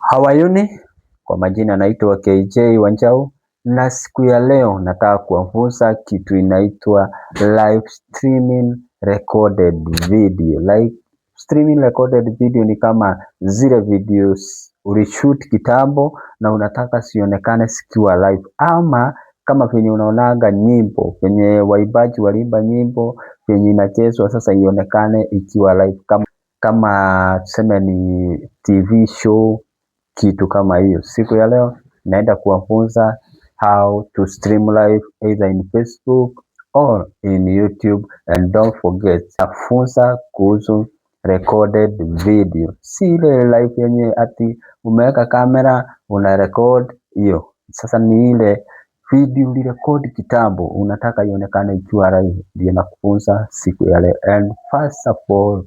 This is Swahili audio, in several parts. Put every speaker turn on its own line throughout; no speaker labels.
Hawayuni, kwa majina naitwa KJ Wanjau, na siku ya leo nataka kuwafunza kitu inaitwa live streaming recorded video. Live streaming recorded video ni kama zile videos ulishoot kitambo na unataka sionekane zikiwa live, ama kama venye unaonaga nyimbo venye waimbaji waliimba nyimbo venye inachezwa sasa ionekane ikiwa live, kama tuseme ni TV show, kitu kama hiyo. Siku ya leo naenda kuwafunza how to stream live either in Facebook or in YouTube, and don't forget nafunza kuhusu recorded video, si ile live yenye ati umeweka kamera una record hiyo. Sasa ni ile video ulirekodi kitambo unataka ionekane ikiwa live, ndio nakufunza siku ya leo. And first of all,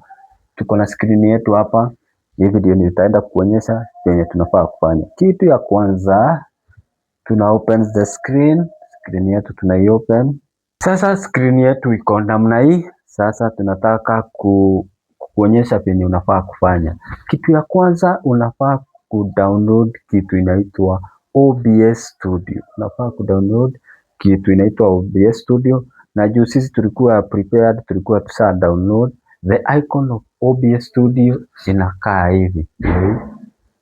tuko na screen yetu hapa. Hii video nitaenda kuonyesha yenye tunafaa kufanya. Kitu ya kwanza, tuna open the screen yetu open. Sasa screen yetu iko namna hii. Sasa tunataka kuonyesha venye unafaa kufanya. Kitu ya kwanza, unafaa kudownload kitu inaitwa OBS Studio. Unafaa kudownload kitu inaitwa OBS Studio, na juu sisi tulikuwa prepared, tulikuwa tusha download. The icon of OBS Studio inakaa hivi.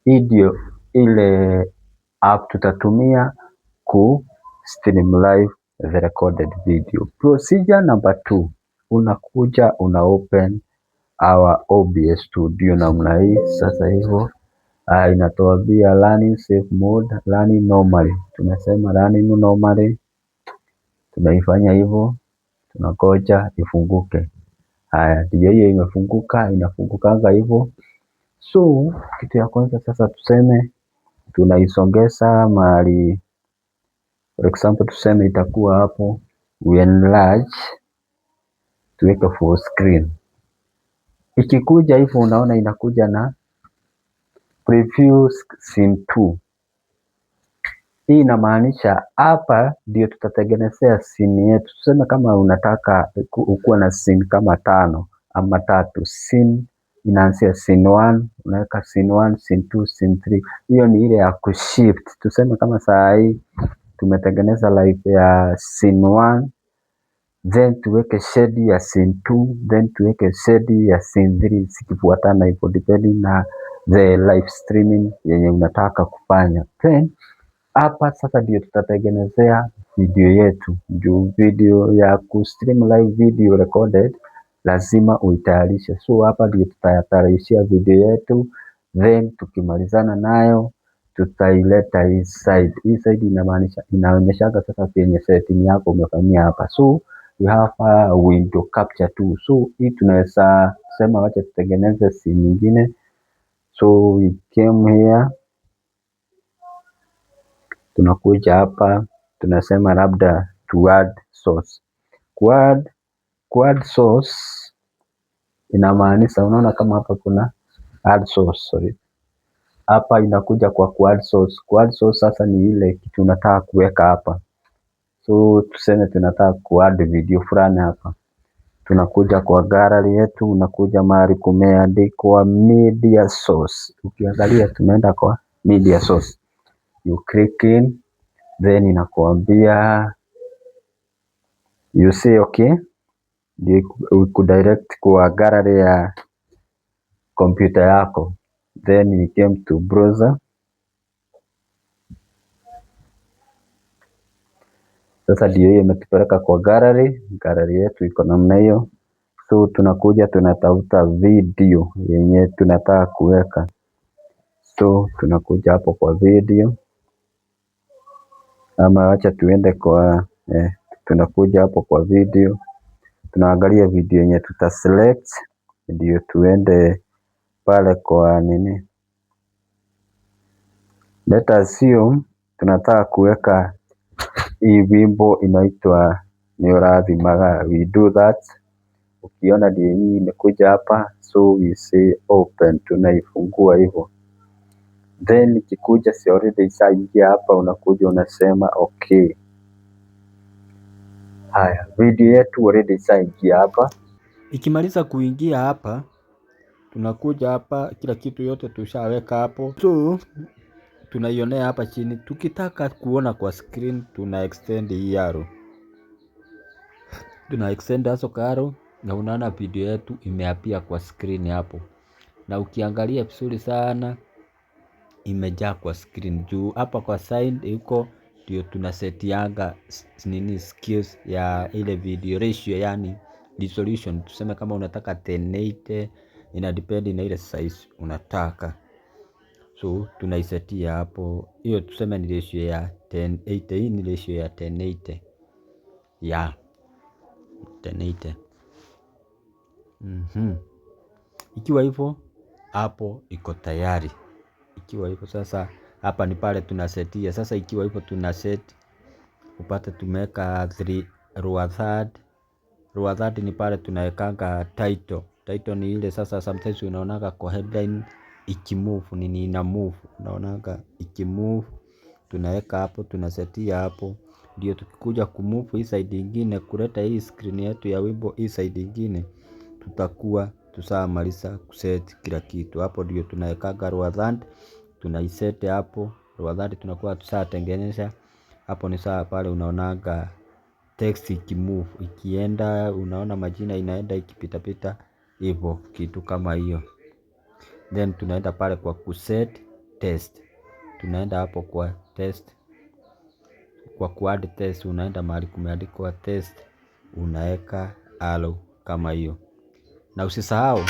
Hii ndio ile app tutatumia ku stream live the recorded video. Procedure number 2, unakuja una open our OBS Studio namna hii. Sasa hivyo inatuambia running safe mode, running normally. Tunasema running normally, tunaifanya hivyo, tunagoja ifunguke. Haya, ndio hiyo imefunguka, inafungukanga hivyo. So kitu ya kwanza sasa tuseme tunaisongeza mahali, for example tuseme itakuwa hapo, we enlarge tuweke full screen. Ikikuja hivyo unaona inakuja na preview scene 2. Hii inamaanisha hapa ndio tutatengenezea scene yetu. Tuseme kama unataka ukuwa na scene kama 5 ama 3. Scene inaanzia scene 1, unaweka scene 1, scene 2, scene 3. Hiyo ni ile ya kushift. Tuseme kama saa hii tumetengeneza live ya scene 1, then tuweke shade ya scene 2, then tuweke shade ya scene 3, zikifuatana hivyo depending na the live streaming yenye unataka kufanya. Then hapa sasa ndio tutatengenezea video yetu. Juu video ya kustream live video recorded lazima uitayarishe. So hapa ndio tutayatayarishia video yetu, then tukimalizana nayo tutaileta hii side. Hii side inamaanisha inaonyeshaga sasa penye setting yako umefanyia hapa. So we have a window capture too. So hii tunaweza sema wacha tutengeneze scene nyingine. So we came here, tunakuja hapa, tunasema labda to add source. Add source inamaanisha, unaona kama hapa kuna add source, sorry. Hapa inakuja kwa add source. Add source sasa ni ile kitu unataka kuweka hapa. So tuseme tunataka add video fulani hapa. Tunakuja kwa gallery yetu, unakuja mahali kumeandikwa media source. Ukiangalia tumeenda kwa media source. You click in, then inakuambia you say okay, kudirect kwa gallery ya kompyuta yako. Then you came to browser. Sasa ndio hiyo imetupeleka kwa gallery. Gallery yetu iko namna hiyo. So tunakuja tunatafuta video yenye tunataka kuweka. So tunakuja hapo kwa video, ama acha tuende kwa tunakuja hapo kwa video, tunaangalia video yenye tutaselect, ndio tuende pale kwa nini. Let us assume tunataka kuweka hii wimbo inaitwa Niorathimaga. We do that. Ukiona ndio hii imekuja hapa, so we say open, tunaifungua hivyo. Then ikikuja si already ishaingia hapa, unakuja unasema okay. Haya, video yetu already ishaingia hapa.
Ikimaliza kuingia hapa,
tunakuja hapa, kila kitu yote tushaweka hapo, so tunaionea hapa chini. Tukitaka kuona kwa screen tuna extend hii arrow, tuna extend hapo karo, na unaona video yetu imeapia kwa screen hapo, na ukiangalia vizuri sana imejaa kwa screen. Juu hapa kwa side huko ndio tunasetianga nini skills ya ile video ratio, yani resolution. Tuseme kama unataka 1080, ina depend na ile size unataka, so tunaisetia hapo. Hiyo tuseme ni ratio ya 1080. Hii ni ratio ya 1080 ya 1080. Ikiwa hivyo hapo iko tayari. Ikiwa hivyo sasa, hapa ni pale tunasetia sasa. Ikiwa hivyo tuna set, upate tumeweka 3 row third. Row third ni pale tunawekanga title. Title ni ile sasa, sometimes unaonaga kwa headline ikimove, nini ina move, unaonaga ikimove, tunaweka hapo, tunasetia hapo, ndio tukikuja kumove hii side nyingine, kuleta hii screen yetu ya wimbo hii side nyingine, tutakuwa tusamaliza kuset kila kitu hapo. Ndio tunawekaga row third, tunaiset hapo. Row third tunakuwa tusatengenesha hapo. Ni sawa pale unaonaga text ikimove, ikienda, unaona majina inaenda ikipita pita hivyo, kitu kama hiyo. Then tunaenda pale kwa kuset test, tunaenda hapo kwa test, kwa kuadd test, unaenda mahali kumeandikwa test, unaweka arrow kama hiyo, na usisahau